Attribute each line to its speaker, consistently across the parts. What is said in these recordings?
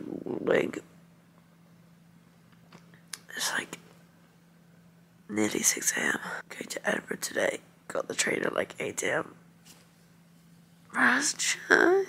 Speaker 1: morning. It's like nearly 6 AM. Going to Edinburgh today. Got the train at like 8 AM. Rashan.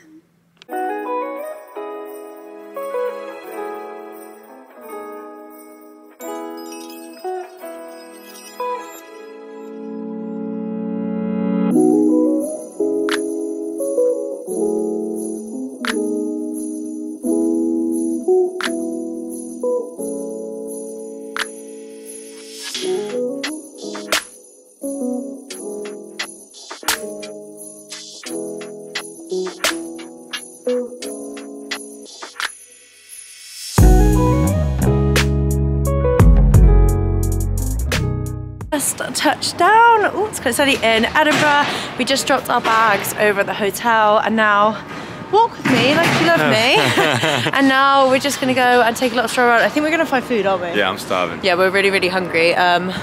Speaker 1: Just touched down. Oh, it's quite sunny in Edinburgh. We just dropped our bags over at the hotel, and now walk with me like you love me. And now we're just gonna go and take a little stroll around. I think we're gonna find food, aren't we?
Speaker 2: Yeah, I'm starving.
Speaker 1: Yeah, we're really, really hungry. And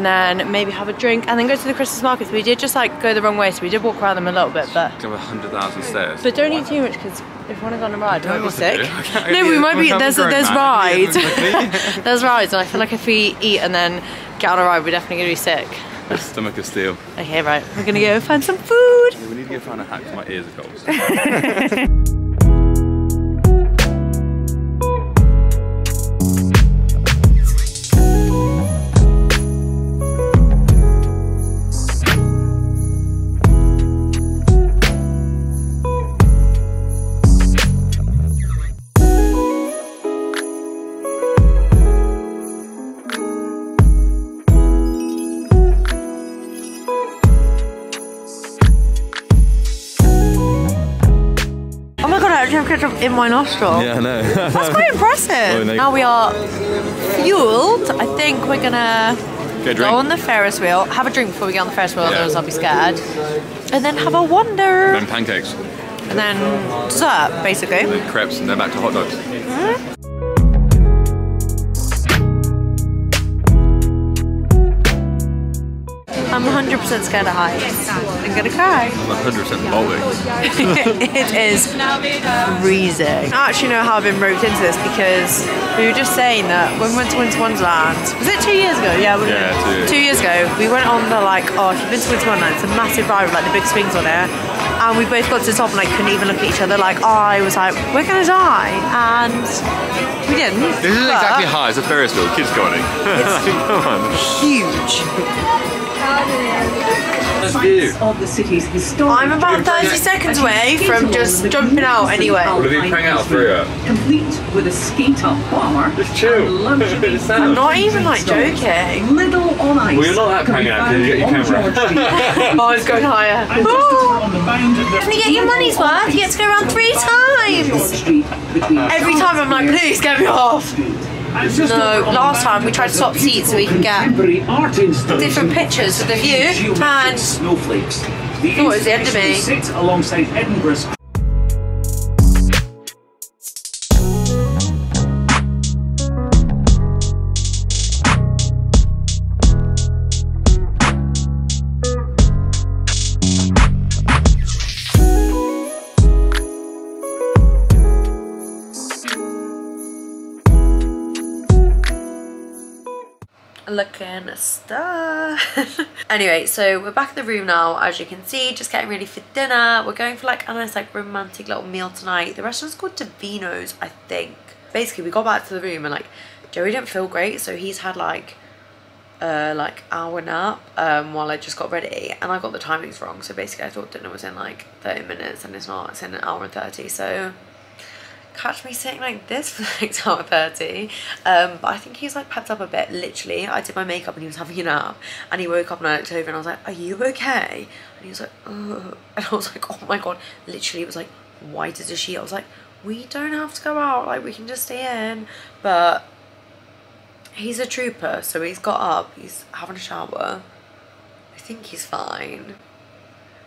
Speaker 1: then maybe have a drink and then go to the Christmas markets. We did just like go the wrong way, so we did walk around them a little bit, but
Speaker 2: Go 100,000 stairs.
Speaker 1: But don't eat too much, because if we want to go on a ride, we might be sick.
Speaker 2: No,
Speaker 1: we might be. There's rides. There's rides, and I feel like if we eat and then get on a ride, we're definitely gonna be sick.
Speaker 2: My stomach of steel.
Speaker 1: Okay, right. We're gonna go find some food.
Speaker 2: Yeah, we need to go find a hat because my ears are cold.
Speaker 1: In my nostril.
Speaker 2: Yeah, I know.
Speaker 1: That's quite impressive.
Speaker 2: Oh, no.
Speaker 1: Now we are fueled. I think we're gonna go on the Ferris wheel, have a drink before we get on the Ferris wheel, otherwise I'll be scared. And then have a wander.
Speaker 2: Then pancakes.
Speaker 1: And then dessert, basically.
Speaker 2: And then crepes, and then back to hot dogs.
Speaker 1: I'm 100% scared of heights. I'm gonna cry.
Speaker 2: I'm 100% balding.
Speaker 1: It is freezing. I don't actually know how I've been roped into this, because we were just saying that when we went to Winter Wonderland, was it 2 years ago? Yeah, 2 years ago, we went on the if you've been to Winter Wonderland, it's a massive ride with like the big swings on it. And we both got to the top and couldn't even look at each other. I was like, we're gonna die. And we didn't.
Speaker 2: This isn't exactly high, it's a Ferris wheel. Kids go on it. Come on.
Speaker 1: Huge.
Speaker 3: Of the city's historic.
Speaker 1: I'm about 30 seconds away from just jumping out anyway.
Speaker 2: Would have been hang out through it.
Speaker 3: Complete with a skate-up bar.
Speaker 2: Just chill.
Speaker 1: I'm not even joking.
Speaker 3: Little on ice.
Speaker 2: Well, you're not that hang out because you get your camera.
Speaker 1: Oh, it's going higher. Can you get your money's worth? You get to go around 3 times. Every time I'm like, please get me off. No, last time we tried to swap seats so we can get different pictures of the view, and
Speaker 3: snowflakes.
Speaker 1: it was the end of me.
Speaker 3: Sit alongside Edinburgh's.
Speaker 1: Looking a star. Anyway, so we're back at the room now, as you can see, just getting ready for dinner. We're going for a nice romantic little meal tonight. The restaurant's called Davino's, I think. Basically, we got back to the room and Joey didn't feel great, so he's had hour nap while I just got ready, and I got the timings wrong. So basically I thought dinner was in 30 minutes and it's not, it's in an hour and 30. So catch me sitting like this for the next hour 30. But I think he's pepped up a bit. Literally, I did my makeup and he was having a nap, and he woke up and I looked over and I was like, are you okay? And he was like, ugh. And I was like, oh my god. Literally, it was white as a sheet. I was like, we don't have to go out, we can just stay in. But he's a trooper, so he's got up, he's having a shower. I think he's fine.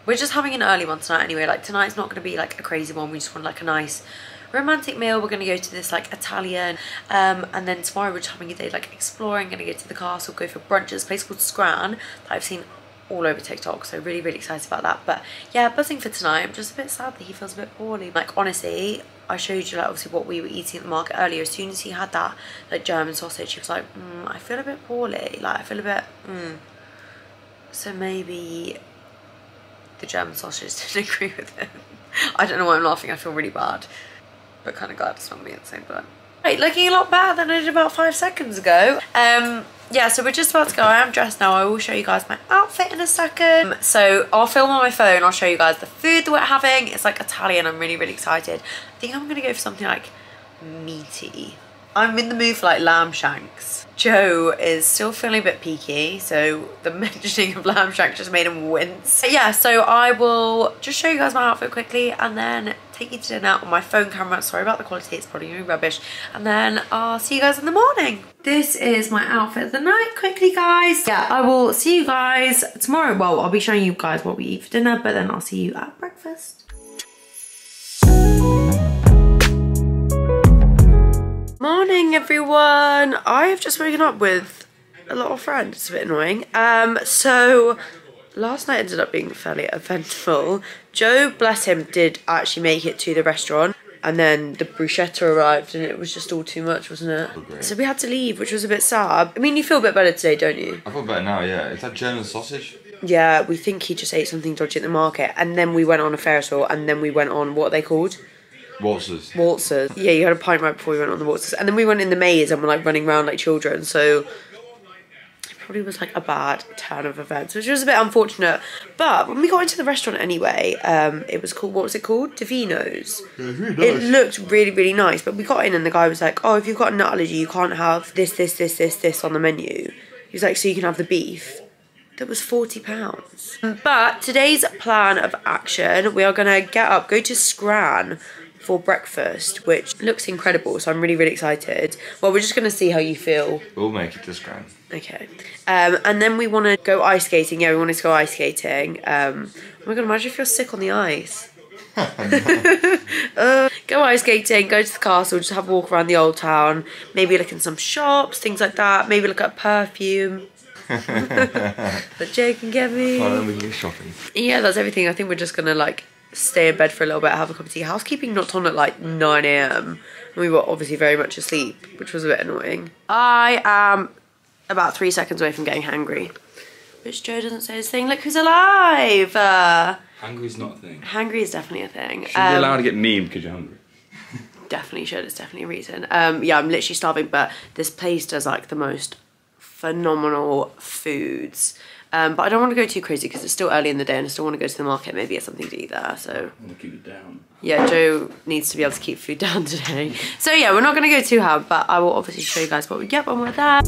Speaker 1: We're just having an early one tonight anyway. Tonight's not going to be a crazy one. We just want a nice romantic meal. We're going to go to this Italian, and then tomorrow we're just having a day exploring. Going to go to the castle, go for brunch at this place called Scran that I've seen all over TikTok, so really excited about that. But yeah, buzzing for tonight. I'm just a bit sad that he feels a bit poorly. Like honestly, I showed you like obviously what we were eating at the market earlier. As soon as he had that like German sausage, he was like, I feel a bit poorly, like I feel a bit so maybe the German sausage didn't agree with him. I don't know why I'm laughing, I feel really bad, but kind of glad it's not me at the same time. Right, looking a lot better than I did about 5 seconds ago. Yeah, so we're just about to go. I am dressed now. I will show you guys my outfit in a second. So I'll film on my phone. I'll show you guys the food that we're having. It's like Italian. I'm really excited. I think I'm gonna go for something like meaty. I'm in the mood for like lamb shanks. Joe is still feeling a bit peaky, so the mentioning of lamb shanks just made him wince. But yeah, so I will just show you guys my outfit quickly and then take you to dinner on my phone camera. Sorry about the quality, it's probably gonna be rubbish. And then I'll see you guys in the morning. This is my outfit of the night, quickly guys. Yeah, I will see you guys tomorrow. Well, I'll be showing you guys what we eat for dinner, but then I'll see you at breakfast. Morning everyone. I have just woken up with a lot of friends. It's a bit annoying. So last night ended up being fairly eventful. Joe, bless him, did actually make it to the restaurant, and then the bruschetta arrived and it was just all too much, wasn't it?
Speaker 2: Oh,
Speaker 1: so we had to leave, which was a bit sad. I mean, you feel a bit better today, don't you?
Speaker 2: I feel better now, yeah. Is that German sausage?
Speaker 1: Yeah, we think he just ate something dodgy at the market, and then we went on a Ferris wheel, and then we went on, what are they called?
Speaker 2: Waltzers.
Speaker 1: Waltzers. Yeah, you had a pint right before we went on the waltzers. And then we went in the maze and we're like running around like children. So it probably was like a bad turn of events, which was a bit unfortunate. But when we got into the restaurant anyway, it was called, what was it called? Davino's.
Speaker 2: Yeah, really nice.
Speaker 1: It looked really nice. But we got in and the guy was like, oh, if you've got a nut allergy, you can't have this on the menu. He was like, so you can have the beef. That was £40. But today's plan of action, we are gonna get up, go to Scran for breakfast, which looks incredible, so I'm really excited. Well, we're just gonna see how you feel.
Speaker 2: We'll make it to Scran.
Speaker 1: Okay. And then we want to go ice skating. Yeah, we wanted to go ice skating. Oh my god, imagine if you're sick on the ice. Go ice skating, go to the castle, just have a walk around the old town, maybe look in some shops, things like that, maybe look at perfume that Jay can get me.
Speaker 2: Well, then we can go shopping.
Speaker 1: Yeah, that's everything. I think we're just gonna like stay in bed for a little bit, have a cup of tea. Housekeeping knocked on at like 9 AM and we were obviously very much asleep, which was a bit annoying. I am about 3 seconds away from getting hangry, which Joe doesn't say his thing. Look who's alive!
Speaker 2: Hungry's not a thing.
Speaker 1: Hangry is definitely a thing.
Speaker 2: Should be allowed to get memed because you're hungry.
Speaker 1: Definitely should, it's definitely a reason. Yeah, I'm literally starving, but this place does like the most phenomenal foods. But I don't want to go too crazy because it's still early in the day and I still want to go to the market, maybe get something to eat there, so.
Speaker 2: I want to keep it down.
Speaker 1: Yeah, Joe needs to be able to keep food down today. So yeah, we're not going to go too hard, but I will obviously show you guys what we get when we're there.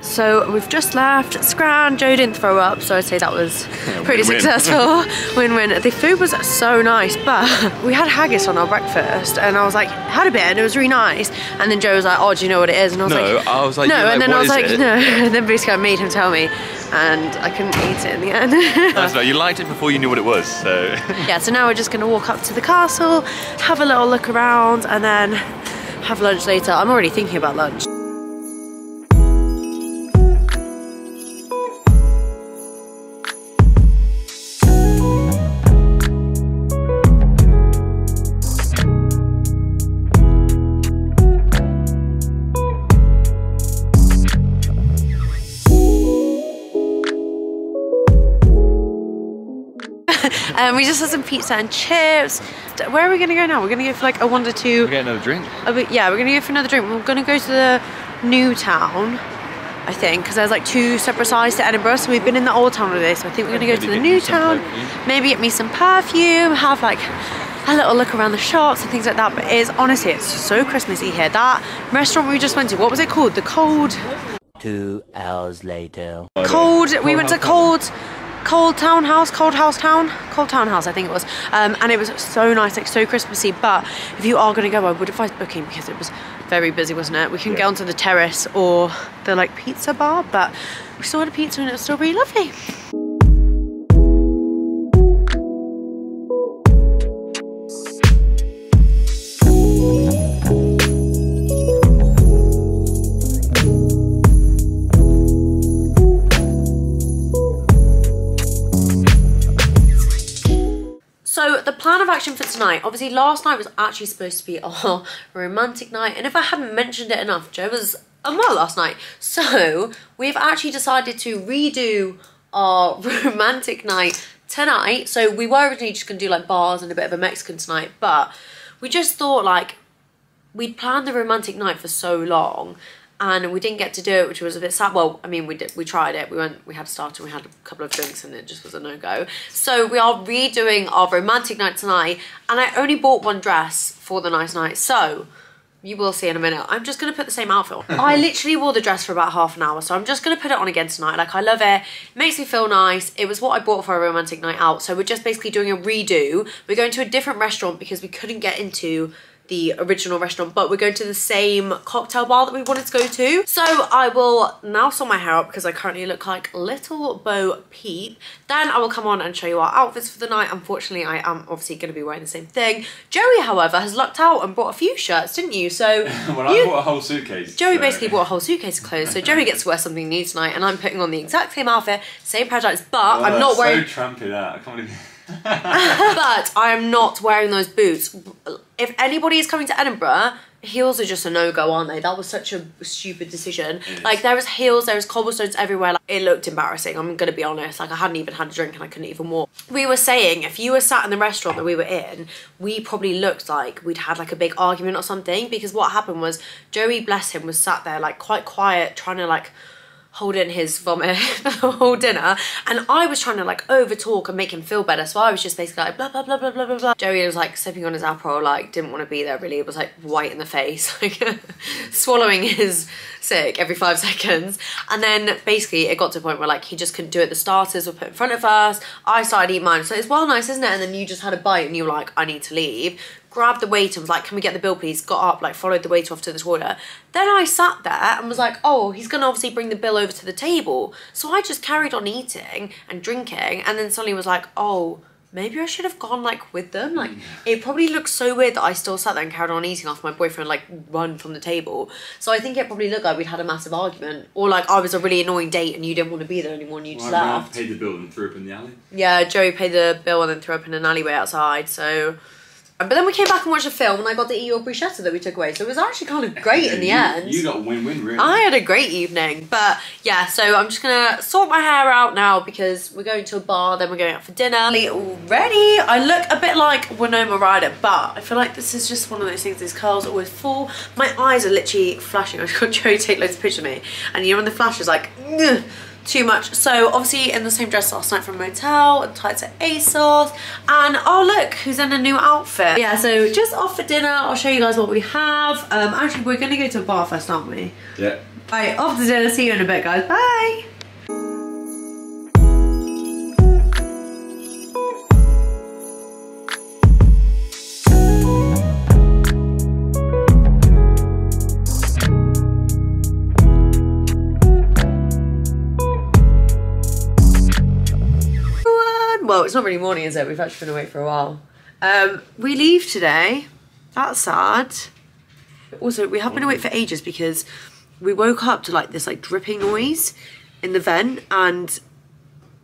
Speaker 1: So we've just left Scran. Joe didn't throw up, so I'd say that was pretty successful. Win-win. The food was so nice, but we had haggis on our breakfast, and I was like, had a bit, and it was really nice. And then Joe was like, oh, do you know what it is? And I was like, no. And then I was like, no. And then basically I made him tell me, and I couldn't eat it in the end.
Speaker 2: That's right. You liked it before you knew what it was, so.
Speaker 1: Yeah. So now we're just gonna walk up to the castle, have a little look around, and then have lunch later. I'm already thinking about lunch. We just had some pizza and chips. Where are we gonna go now? We're gonna go for like a 1 to 2.
Speaker 2: We'll get another drink.
Speaker 1: Yeah, we're gonna go for another drink. We're gonna go to the new town, I think, because there's like 2 separate sides to Edinburgh. So we've been in the old town today, so I think we're gonna go to the new town. Maybe get me some perfume, have like a little look around the shops and things like that. But honestly, it's so Christmassy here. That restaurant we just went to, what was it called? The Cold.
Speaker 4: 2 hours later.
Speaker 1: We went to Cold House, I think it was. And it was so nice, like so Christmassy. But if you are going to go, I would advise booking because it was very busy, wasn't it? We couldn't get onto the terrace or the like pizza bar, but we still had a pizza and it was still really lovely. tonight. Obviously last night was actually supposed to be our romantic night, and if I hadn't mentioned it enough, Joe was unwell last night. So we've actually decided to redo our romantic night tonight. So we were originally just gonna do like bars and a bit of a Mexican tonight, but we just thought like we'd planned the romantic night for so long and we didn't get to do it, which was a bit sad. Well, I mean, we tried it. We had a starter, we had a couple of drinks, and it just was a no-go. So we are redoing our romantic night tonight, and I only bought one dress for the nice night, so you will see in a minute. I'm just gonna put the same outfit on. I literally wore the dress for about half an hour, so I'm just gonna put it on again tonight. Like, I love it. It makes me feel nice. It was what I bought for a romantic night out, so we're just basically doing a redo. We're going to a different restaurant because we couldn't get into the original restaurant, but we're going to the same cocktail bar that we wanted to go to. So I will now sort my hair up because I currently look like Little Bo Peep. Then I will come on and show you our outfits for the night. Unfortunately, I am obviously going to be wearing the same thing. Joey, however, has lucked out and brought a few shirts, didn't you? So
Speaker 2: well, I bought a whole suitcase.
Speaker 1: Joey basically bought a whole suitcase of clothes, so Joey gets to wear something new tonight, and I'm putting on the exact same outfit, same pair of tights, but I'm not wearing.
Speaker 2: So trampy that. I can't believe.
Speaker 1: But I am not wearing those boots. If anybody is coming to Edinburgh, heels are just a no-go, aren't they? That was such a stupid decision. Like, there was heels, there was cobblestones everywhere. Like, it looked embarrassing, I'm gonna be honest. Like, I hadn't even had a drink and I couldn't even walk. We were saying, if you were sat in the restaurant that we were in, we probably looked like we'd had like a big argument or something, because what happened was Joey, bless him, was sat there like quite quiet, trying to like hold in his vomit the whole dinner, and I was trying to like over talk and make him feel better, so I was just basically like blah blah blah blah blah blah blah. Joey was like sipping on his Aperol, like didn't want to be there really. It was like white in the face, like swallowing his sick every 5 seconds. And then basically it got to a point where like he just couldn't do it. The starters were put in front of us, I started eating mine, so it's well nice, isn't it? And then you just had a bite and you were like, I need to leave. Grabbed the waiter and was like, can we get the bill please? Got up, like followed the waiter off to the toilet. Then I sat there and was like, oh, he's gonna obviously bring the bill over to the table. So I just carried on eating and drinking, and then suddenly was like, oh, maybe I should have gone like with them. Like, it probably looks so weird that I still sat there and carried on eating after my boyfriend like run from the table. So I think it probably looked like we'd had a massive argument, or like I was a really annoying date and you didn't want to be there anymore and you just left.
Speaker 2: I paid the bill and threw up in the alley.
Speaker 1: Yeah, Joey paid the bill and then threw up in an alleyway outside, so. But then we came back and watched a film and I got to eat your bruschetta that we took away. So it was actually kind of great in the end.
Speaker 2: You got a win-win, really.
Speaker 1: I had a great evening. But yeah, so I'm just going to sort my hair out now because we're going to a bar, then we're going out for dinner. Already, I look a bit like Winona Ryder, but I feel like this is just one of those things, these curls always fall. My eyes are literally flashing. I just got Joey to take loads of pictures of me. And you know when the flash is like, ugh, too much. So obviously in the same dress last night from motel, and tights at ASOS, and oh look who's in a new outfit. Yeah, so just off for dinner. I'll show you guys what we have. Actually we're gonna go to a bar first, aren't we?
Speaker 2: Yeah.
Speaker 1: Right, off to dinner. See you in a bit, guys. Bye. Well, it's not really morning, is it? We've actually been awake for a while. We leave today. That's sad. Also, we have been awake for ages because we woke up to like this like dripping noise in the vent, and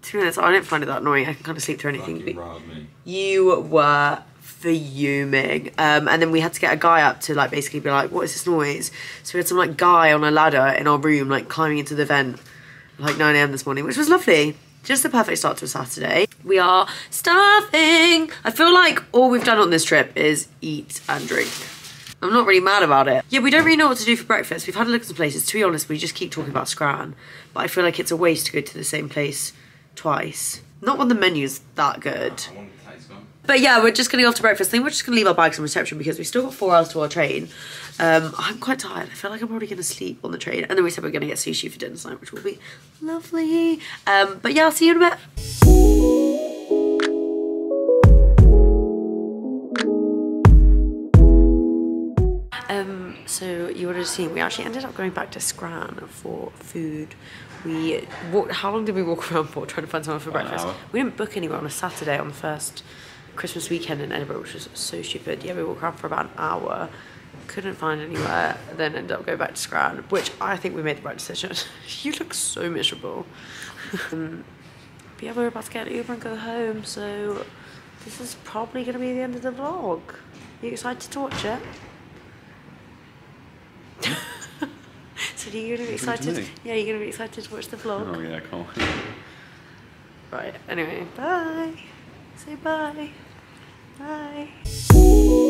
Speaker 1: to be honest, I don't find it that annoying. I can kind of sleep through anything. But you were fuming. And then we had to get a guy up to like basically be like, what is this noise? So we had some like guy on a ladder in our room like climbing into the vent at like 9 AM this morning, which was lovely. Just the perfect start to a Saturday. We are starving. I feel like all we've done on this trip is eat and drink. I'm not really mad about it. Yeah, we don't really know what to do for breakfast. We've had a look at some places. To be honest, we just keep talking about Scran. But I feel like it's a waste to go to the same place twice. Not when the menu's that good. But yeah, we're just gonna go off to breakfast. I think we're just gonna leave our bags on reception because we've still got 4 hours to our train. I'm quite tired. I feel like I'm probably gonna sleep on the train. And then we said we're gonna get sushi for dinner tonight, which will be lovely. But yeah, I'll see you in a bit. So you would have seen, we actually ended up going back to Scran for food. We walked, how long did we walk around for trying to find someone for breakfast? We didn't book anywhere on a Saturday on the first Christmas weekend in Edinburgh, which was so stupid. Yeah, we walked around for about an hour, couldn't find anywhere, then ended up going back to Scran, which I think we made the right decision. You look so miserable. But yeah, we're about to get an Uber and go home, so this is probably going to be the end of the vlog. You excited to watch it? So are you going to be excited? Yeah, you're going to be excited to watch the vlog?
Speaker 2: Oh yeah, I can't wait.
Speaker 1: Right, anyway, bye. Say bye. Bye.